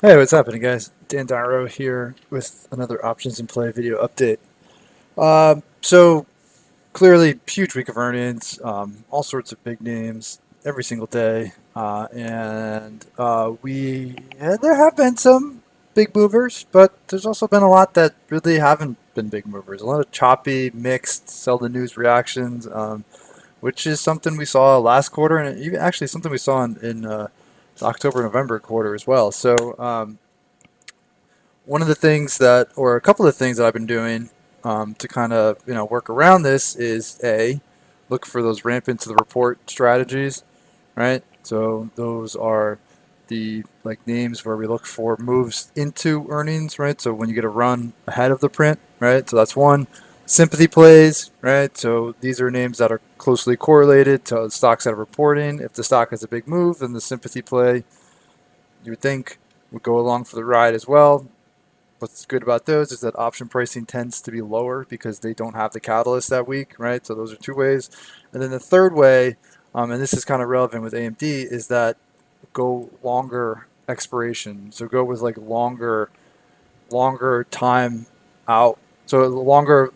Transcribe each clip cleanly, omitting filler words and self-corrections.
Hey, what's happening, guys? Dan Darrow here with another Options in Play video update. So clearly, huge week of earnings, all sorts of big names every single day, there have been some big movers, but there's also been a lot that really haven't been big movers. A lot of choppy, mixed, seldom news reactions, which is something we saw last quarter, and even actually something we saw in the October-November quarter as well. So. One of the things that, or a couple of things that I've been doing to kind of work around this is look for those ramp into the report strategies, right? So those are the like names where we look for moves into earnings, right? So when you get a run ahead of the print, right? So that's one. Sympathy plays, right? So these are names that are closely correlated to the stocks that are reporting. If the stock has a big move, then the sympathy play, you would think, would go along for the ride as well. What's good about those is that option pricing tends to be lower because they don't have the catalyst that week, right? So those are two ways. And then the third way, and this is kind of relevant with AMD, is that go longer expiration. So go with like longer time out. So longer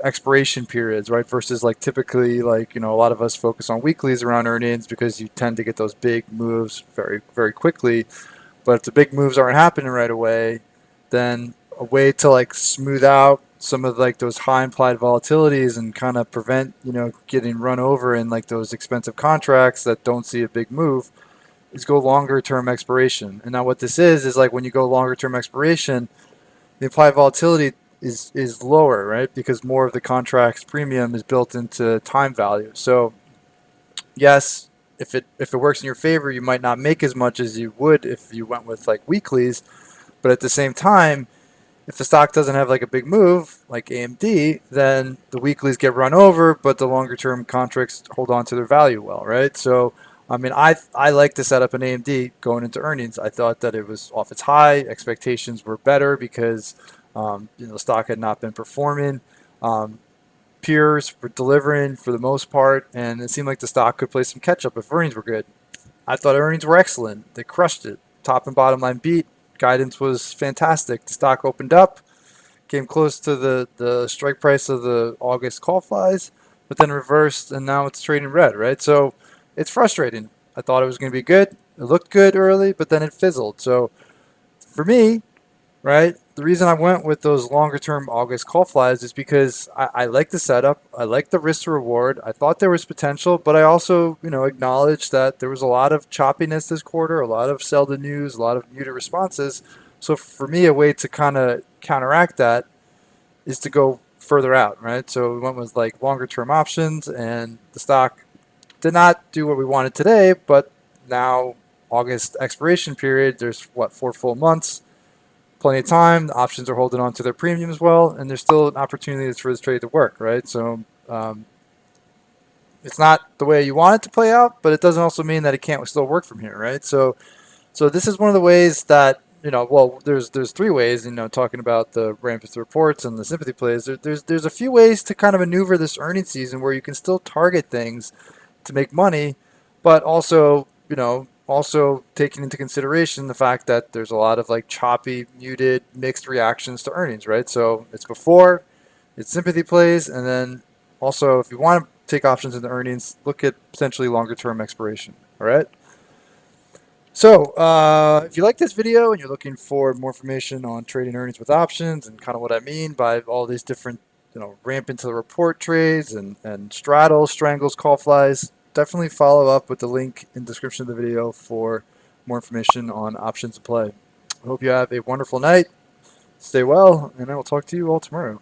expiration periods, right? Versus like typically like a lot of us focus on weeklies around earnings because you tend to get those big moves very quickly. But if the big moves aren't happening right away, then a way to like smooth out some of like those high implied volatilities and kind of prevent getting run over in like those expensive contracts that don't see a big move is go longer term expiration. And now what this is like when you go longer term expiration, the implied volatility is lower, right? Because more of the contract's premium is built into time value. So yes, if it works in your favor, you might not make as much as you would if you went with like weeklies. But at the same time, if the stock doesn't have like a big move like AMD, then the weeklies get run over, but the longer term contracts hold on to their value well, right? So I mean, I like to set up an AMD going into earnings. I thought that it was off its high. Expectations were better because the stock had not been performing. Um, Peers were delivering for the most part, and it seemed like the stock could play some catch up if earnings were good. I thought earnings were excellent. They crushed it. Top and bottom line beat. Guidance was fantastic. The stock opened up, came close to the strike price of the August call flies, but then reversed, and now it's trading red, right? So it's frustrating. I thought it was going to be good. It looked good early, but then it fizzled. So for me, right? The reason I went with those longer term August call flies is because I like the setup. I like the risk to reward. I thought there was potential, but I also, acknowledged that there was a lot of choppiness this quarter, a lot of sell the news, a lot of muted responses. So for me, a way to kind of counteract that is to go further out, right? So we went with like longer term options, and the stock did not do what we wanted today, but now August expiration period, there's what, 4 full months, plenty of time. The options are holding on to their premium as well, and there's still an opportunity for this trade to work, right? So it's not the way you want it to play out, but it doesn't also mean that it can't still work from here, right? So this is one of the ways that well, there's three ways. Talking about the rampant reports and the sympathy plays. There's a few ways to kind of maneuver this earnings season where you can still target things to make money, but also also taking into consideration the fact that there's a lot of like choppy, muted, mixed reactions to earnings, right? So it's before, it's sympathy plays, and then also if you want to take options in the earnings, look at potentially longer term expiration. All right. So, if you like this video and you're looking for more information on trading earnings with options and kind of what I mean by all these different, ramp into the report trades and straddles, strangles, call flies, definitely follow up with the link in the description of the video for more information on options to play. I hope you have a wonderful night. Stay well, and I will talk to you all tomorrow.